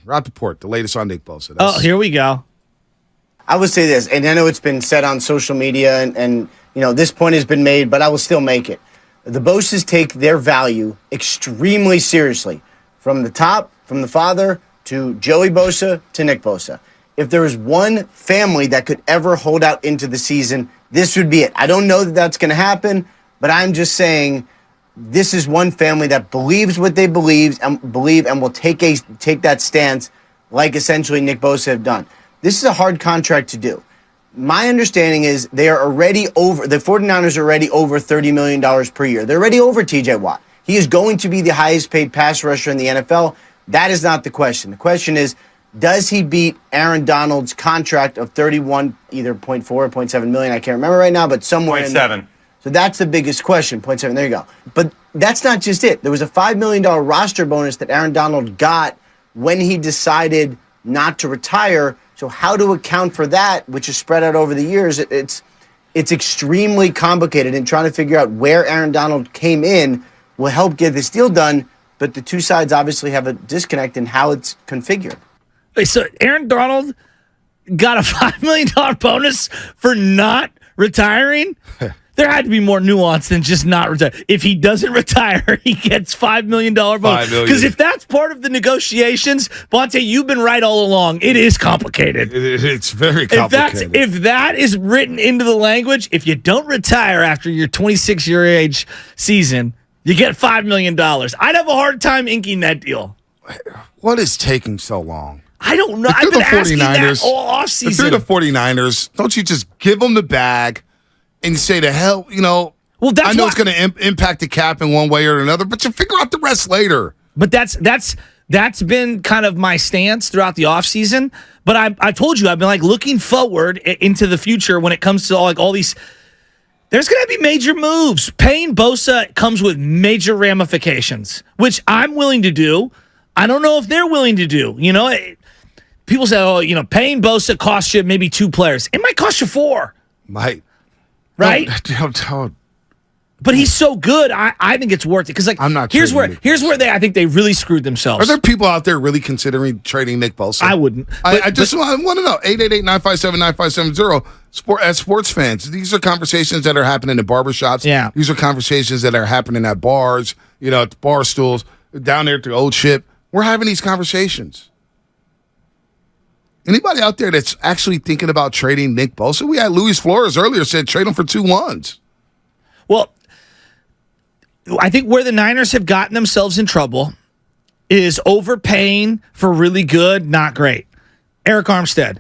Rappaport, the latest on Nick Bosa. Here we go. I would say this, and I know it's been said on social media, and this point has been made, but I will still make it. The Bosas take their value extremely seriously, from the top, from the father to Joey Bosa to Nick Bosa. If there was one family that could ever hold out into the season, this would be it. I don't know that that's going to happen, but I'm just saying this is one family that believes what they believe and will take that stance like essentially Nick Bosa have done. This is a hard contract to do. My understanding is the 49ers are already over $30 million per year. They're already over TJ Watt. He is going to be the highest paid pass rusher in the NFL. That is not the question. The question is, does he beat Aaron Donald's contract of 31, either 0.4 or 0.7 million? I can't remember right now, but somewhere 0.7. So that's the biggest question, 0.7. There you go. But that's not just it. There was a $5 million roster bonus that Aaron Donald got when he decided not to retire. So how to account for that, which is spread out over the years, it's extremely complicated, and trying to figure out where Aaron Donald came in will help get this deal done, but the two sides obviously have a disconnect in how it's configured. Wait, so Aaron Donald got a $5 million bonus for not retiring? There had to be more nuance than just not retire. If he doesn't retire, he gets $5 million bonus. Because if that's part of the negotiations, Bonte, you've been right all along. It is complicated. It's very complicated. If that is written into the language, if you don't retire after your 26-year age season, you get $5 million. I'd have a hard time inking that deal. What is taking so long? I don't know. I've been asking that all offseason. If you're the 49ers, don't you just give them the bag and say to hell, well, I know it's going to impact the cap in one way or another, but you figure out the rest later. But that's been kind of my stance throughout the offseason. But I told you, I've been looking forward into the future when it comes to all these. There's going to be major moves. Paying Bosa comes with major ramifications, which I'm willing to do. I don't know if they're willing to do. People say, paying Bosa costs you maybe 2 players. It might cost you 4. Might. Right? But he's so good, I think it's worth it. Because I'm not. Here's where I think they really screwed themselves. Are there people out there really considering trading Nick Bosa? I wouldn't. I just want to know. 888-957-9570. As sports fans, these are conversations that are happening in barbershops. Yeah. These are conversations that are happening at bars, at the bar stools, down there at the old ship. We're having these conversations. Anybody out there that's actually thinking about trading Nick Bosa? We had Luis Flores earlier said trade him for 2 ones. Well, I think where the Niners have gotten themselves in trouble is overpaying for really good, not great. Eric Armstead,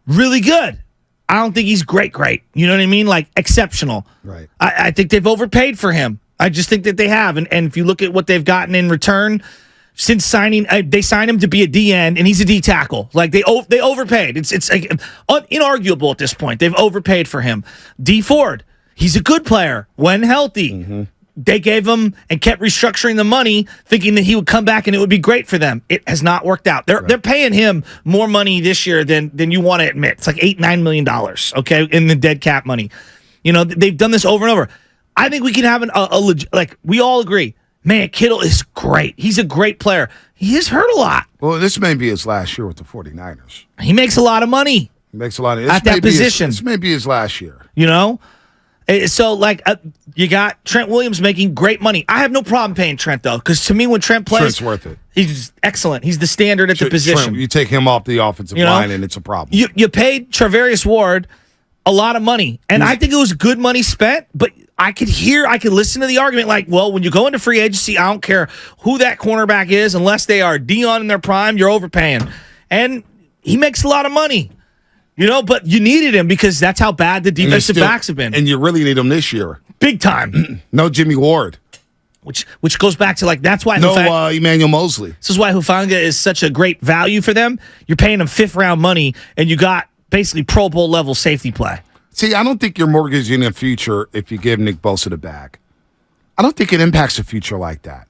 really good. I don't think he's great. You know what I mean? Exceptional. Right. I think they've overpaid for him. I just think that they have. And if you look at what they've gotten in return since signing, they signed him to be a DN, and he's a D tackle. They overpaid. It's inarguable at this point. They've overpaid for him. D Ford, he's a good player when healthy. Mm-hmm. They gave him and kept restructuring the money, thinking that he would come back and it would be great for them. It has not worked out. They're paying him more money this year than you want to admit. It's $8-9 million, okay, in the dead cap money. They've done this over and over. I think we can have we all agree. Man, Kittle is great. He's a great player. He is hurt a lot. Well, this may be his last year with the 49ers. He makes a lot of money. He makes a lot of at that position. This may be his last year. So, you got Trent Williams making great money. I have no problem paying Trent, though, because to me, when Trent plays, Trent's worth it. He's excellent. He's the standard at the position. Trent, you take him off the offensive line, and it's a problem. You paid Travarius Ward a lot of money, and I think it was good money spent, but I could listen to the argument when you go into free agency, I don't care who that cornerback is, unless they are Dion in their prime, you're overpaying. And he makes a lot of money. But you needed him because that's how bad the defensive backs have been. And you really need him this year. Big time. No Jimmy Ward. Which goes back to that's why Emmanuel Mosley. This is why Hufanga is such a great value for them. You're paying him 5th round money, and you got basically Pro Bowl level safety play. See, I don't think you're mortgaging the future if you give Nick Bosa the bag. I don't think it impacts the future like that.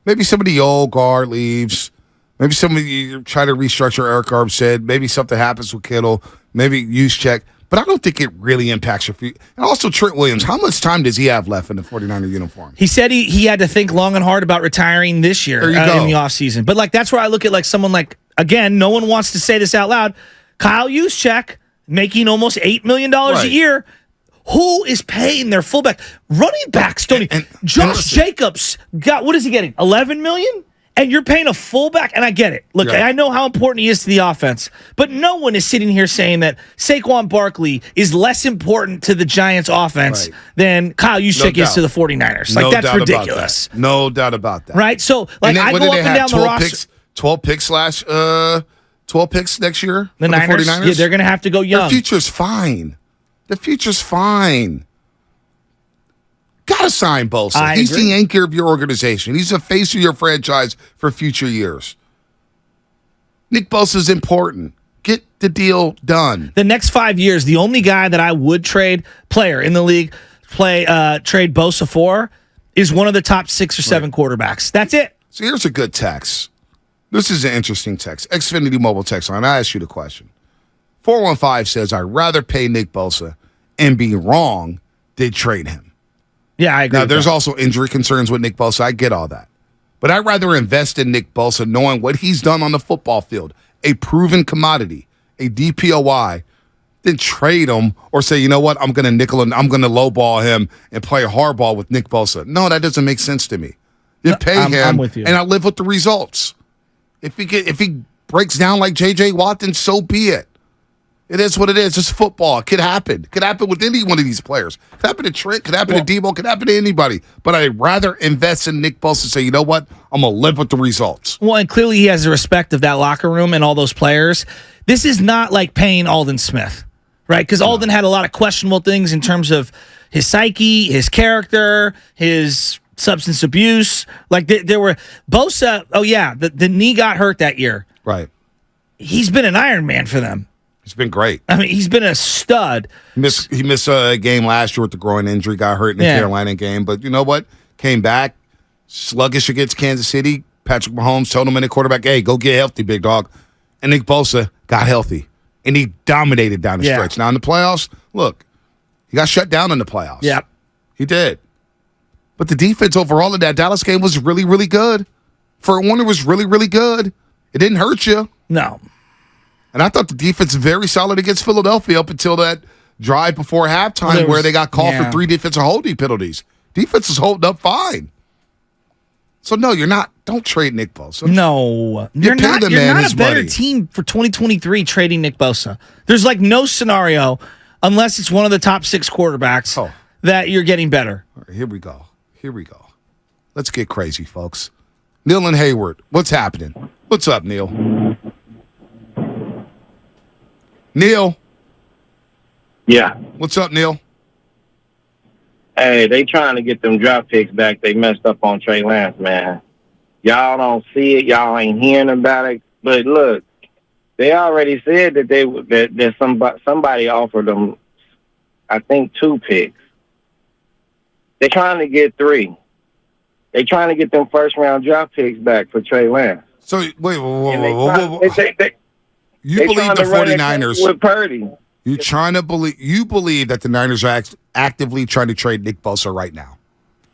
Maybe some of the old guard leaves. Maybe somebody try to restructure. Eric Armstead. Maybe something happens with Kittle. Maybe use check. But I don't think it really impacts your future. And also Trent Williams. How much time does he have left in the 49er uniform? He said he had to think long and hard about retiring this year in the offseason. But that's where I look at someone like again, no one wants to say this out loud. Kyle Juszczyk making almost $8 million a year. Who is paying their fullback? Running backs don't. Josh Jacobs got, what is he getting? $11 million? And you're paying a fullback, and I get it. Look, I know how important he is to the offense, but no one is sitting here saying that Saquon Barkley is less important to the Giants' offense than Kyle Juszczyk is to the 49ers. Like, that's ridiculous. No doubt about that. Right? So, like, I go up and down the roster. 12 picks 12 picks next year the for Niners, the 49ers? Yeah, they're going to have to go young. The future's fine. Gotta sign Bosa. He's the anchor of your organization. He's the face of your franchise for future years. Nick Bosa's important. Get the deal done. The next 5 years, the only guy that I would trade player in the league, trade Bosa for, is one of the top 6 or 7 quarterbacks. That's it. So here's a good text. This is an interesting text. Xfinity Mobile text line. I asked you the question. 415 says, I'd rather pay Nick Bosa and be wrong than trade him. Yeah, I agree. Now, there's also injury concerns with Nick Bosa. I get all that. But I'd rather invest in Nick Bosa knowing what he's done on the football field, a proven commodity, a DPOY, than trade him or say, you know what, I'm going to nickel and I'm going to lowball him and play hardball with Nick Bosa. No, that doesn't make sense to me. You pay him, I'm with you. And I live with the results. If he breaks down like J.J. Watt, then so be it. It is what it is. It's football. It could happen. It could happen with any one of these players. It could happen to Trent. It could happen to Debo. It could happen to anybody. But I'd rather invest in Nick Bosa and say, you know what? I'm going to live with the results. Well, and clearly he has the respect of that locker room and all those players. This is not like paying Aldon Smith, right? Because Aldon had a lot of questionable things in terms of his psyche, his character, his substance abuse. Like there were Bosa. Oh, yeah. The knee got hurt that year. Right. He's been an Iron Man for them. He's been great. I mean, he's been a stud. He missed a game last year with the groin injury, got hurt in the Carolina game. But you know what? Came back, sluggish against Kansas City. Patrick Mahomes told him in the quarterback, hey, go get healthy, big dog. And Nick Bosa got healthy. And he dominated down the stretch. Now in the playoffs, look, he got shut down in the playoffs. Yeah. He did. But the defense overall in that Dallas game was really, really good. For one, it was really, really good. It didn't hurt you. No. And I thought the defense was very solid against Philadelphia up until that drive before halftime where they got called for 3 defensive holding penalties. Defense is holding up fine. So, no, you're not. Don't trade Nick Bosa. No. You're not a better team for 2023 trading Nick Bosa. There's like no scenario, unless it's one of the top 6 quarterbacks, that you're getting better. All right, here we go. Let's get crazy, folks. Neil and Hayward, what's happening? What's up, Neil? Neil. Yeah. What's up, Neil? Hey, they trying to get them draft picks back. They messed up on Trey Lance, man. Y'all don't see it. Y'all ain't hearing about it. But look, they already said that that somebody offered them, I think, 2 picks. They're trying to get 3. They're trying to get them first-round draft picks back for Trey Lance. So, wait, whoa. You they believe the 49ers with Purdy. You believe that the Niners are actively trying to trade Nick Bosa right now?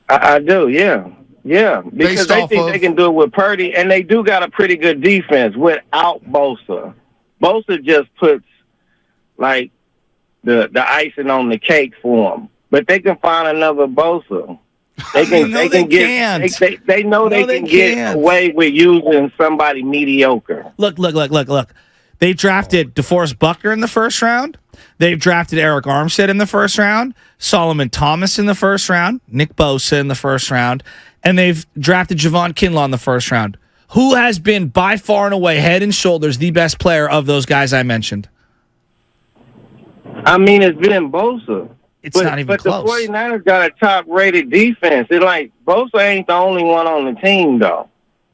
I do, yeah. Yeah, because they think they can do it with Purdy, and they do got a pretty good defense without Bosa. Bosa just puts, like, the icing on the cake for them. But they can find another Bosa. They can get away with using somebody mediocre. Look. They drafted DeForest Buckner in the first round. They've drafted Eric Armstead in the first round, Solomon Thomas in the first round, Nick Bosa in the first round, and they've drafted Javon Kinlaw in the first round. Who has been by far and away, head and shoulders, the best player of those guys I mentioned? I mean, it's been Bosa. It's not even close. But the 49ers got a top-rated defense. It's like Bosa ain't the only one on the team, though.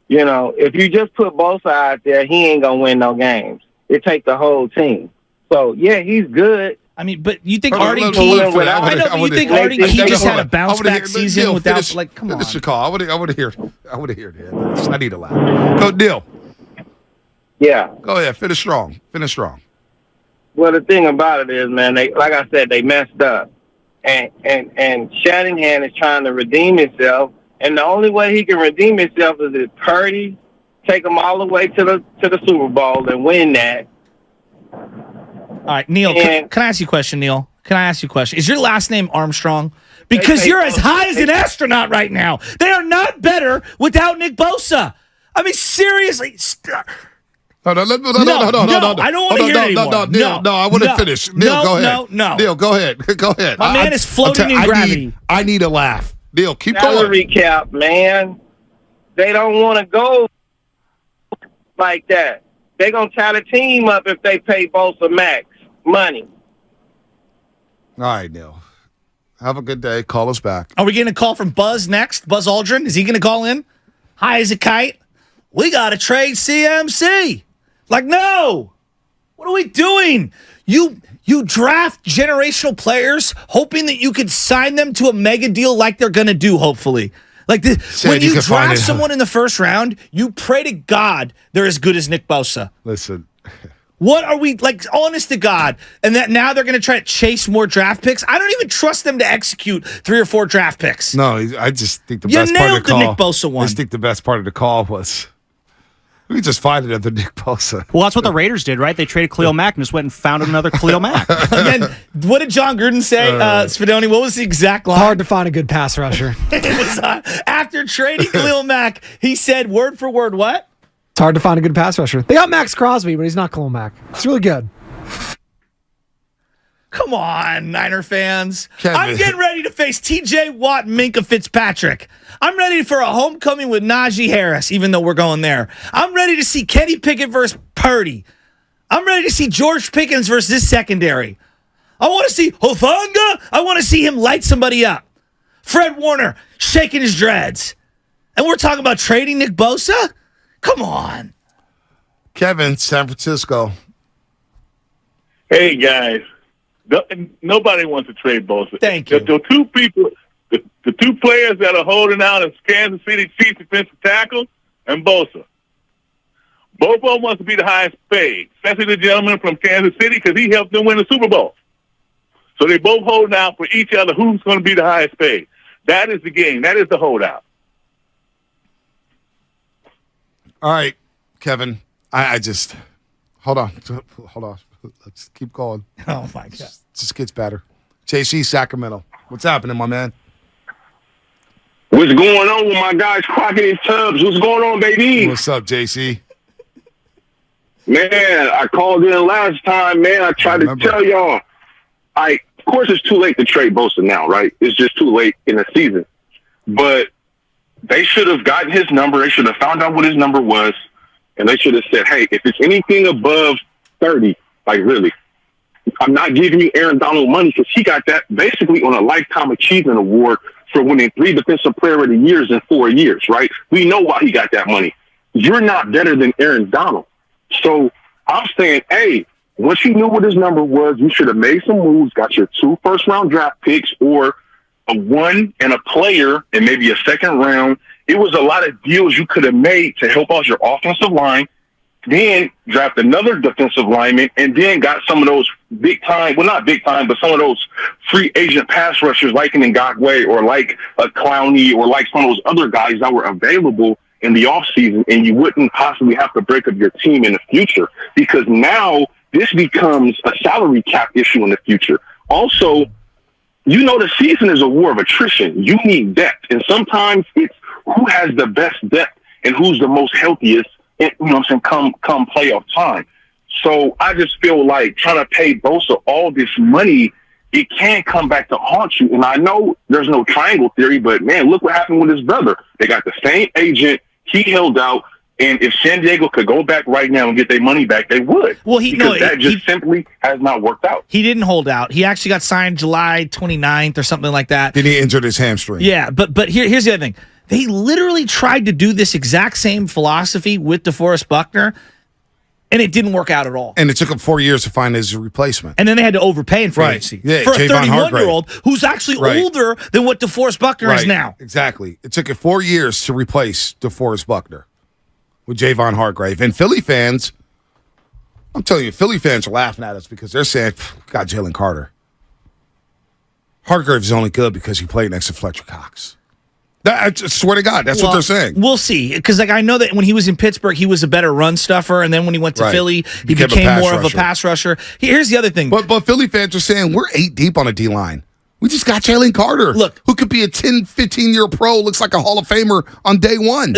You know, if you just put Bosa out there, he ain't going to win no games. It takes the whole team. So, yeah, he's good. I mean, but you think Arden Key... I know, but you think Arden Key just had a bounce-back season without... Come on. Finish the call. I want to hear it. I need to laugh. Go, Neil. Yeah. Go ahead. Finish strong. Well, the thing about it is, man, like I said, they messed up. And Shanahan is trying to redeem himself. And the only way he can redeem himself is if Purdy take them all the way to the Super Bowl and win that. All right, Neil, can I ask you a question, Neil? Can I ask you a question? Is your last name Armstrong? Because you're as high as an astronaut right now. They are not better without Nick Bosa. I mean, seriously. No, I don't want to hear it anymore. No, I want to finish. Neil, go ahead. No. Neil, go ahead. Go ahead. My man is floating in gravity. I need a laugh. Neil, keep Salary going. cap, man. They don't want to go like that. They're going to tie the team up if they pay Bosa max money. All right, Neil. Have a good day. Call us back. Are we getting a call from Buzz next? Buzz Aldrin? Is he going to call in? High as a kite? We got to trade CMC. Like, no. What are we doing? You draft generational players hoping that you could sign them to a mega deal like they're going to do, hopefully. Like, when you draft someone in the first round, you pray to God they're as good as Nick Bosa. Listen. What are we, like, honest to God? And that now they're going to try to chase more draft picks? I don't even trust them to execute 3 or 4 draft picks. No, I just think the best part of the call. Nick Bosa one. I just think the best part of the call was we just find another Nick Bosa. Well, that's what the Raiders did, right? They traded Khalil Mack and just went and found another Khalil Mack. Again, what did John Gruden say, Spadoni? What was the exact line? Hard to find a good pass rusher. It was after trading Khalil Mack, he said word for word what? It's hard to find a good pass rusher. They got Max Crosby, but he's not Khalil Mack. He's really good. Come on, Niner fans. Kevin. I'm getting ready to face TJ Watt and Minka Fitzpatrick. I'm ready for a homecoming with Najee Harris, even though we're going there. I'm ready to see Kenny Pickett versus Purdy. I'm ready to see George Pickens versus this secondary. I want to see Hufanga. I want to see him light somebody up. Fred Warner shaking his dreads. And we're talking about trading Nick Bosa? Come on. Kevin, San Francisco. Hey, guys. Nobody wants to trade Bosa. Thank you. The two people, the two players that are holding out is Kansas City Chiefs defensive tackle and Bosa. Both of them wants to be the highest paid, especially the gentleman from Kansas City because he helped them win the Super Bowl. So they both holding out for each other who's going to be the highest paid. That is the game. That is the holdout. All right, Kevin. I just hold on. Let's keep going. Oh my God. It just gets better. JC Sacramento. What's happening, my man? What's going on with my guys Crockett and Tubbs? What's going on, baby? What's up, JC? Man, I called in last time, man. I tried to tell y'all. Of course, it's too late to trade Bosa now, right? It's just too late in the season. But they should have gotten his number. They should have found out what his number was. And they should have said, hey, if it's anything above 30, like really, I'm not giving you Aaron Donald money because he got that basically on a Lifetime Achievement Award for winning 3 Defensive Player of the Years in 4 years, right? We know why he got that money. You're not better than Aaron Donald. So I'm saying, hey, once you knew what his number was, you should have made some moves, got your 2 first-round draft picks or a 1 and a player and maybe a second round. It was a lot of deals you could have made to help out your offensive line, then draft another defensive lineman, and then got some of those big-time, well, not big-time, but some of those free agent pass rushers like an Ngakoue or like a Clowney or like some of those other guys that were available in the offseason, and you wouldn't possibly have to break up your team in the future because now this becomes a salary cap issue in the future. Also, you know the season is a war of attrition. You need depth, and sometimes it's who has the best depth and who's the most healthiest, you know what I'm saying, come playoff time. So I just feel like trying to pay Bosa all this money, it can come back to haunt you. And I know there's no triangle theory, but, man, look what happened with his brother. They got the same agent. He held out. And if San Diego could go back right now and get their money back, they would. Well, that simply has not worked out. He didn't hold out. He actually got signed July 29th or something like that. Then he injured his hamstring. Yeah, but here's the other thing. They literally tried to do this exact same philosophy with DeForest Buckner, and it didn't work out at all. And it took him 4 years to find his replacement. And then they had to overpay in free agency for a 31-year-old who's actually older than what DeForest Buckner is now. Exactly. It took it 4 years to replace DeForest Buckner with Javon Hargrave. And Philly fans, I'm telling you, Philly fans are laughing at us because they're saying, God, Jalen Carter. Hargrave is only good because he played next to Fletcher Cox. I swear to God, that's what they're saying. We'll see, because like I know that when he was in Pittsburgh, he was a better run stuffer, and then when he went to Philly, he became more of a pass rusher. Here's the other thing. But Philly fans are saying we're 8 deep on a D line. We just got Jalen Carter, look, who could be a 10, 15-year pro, looks like a Hall of Famer on day one.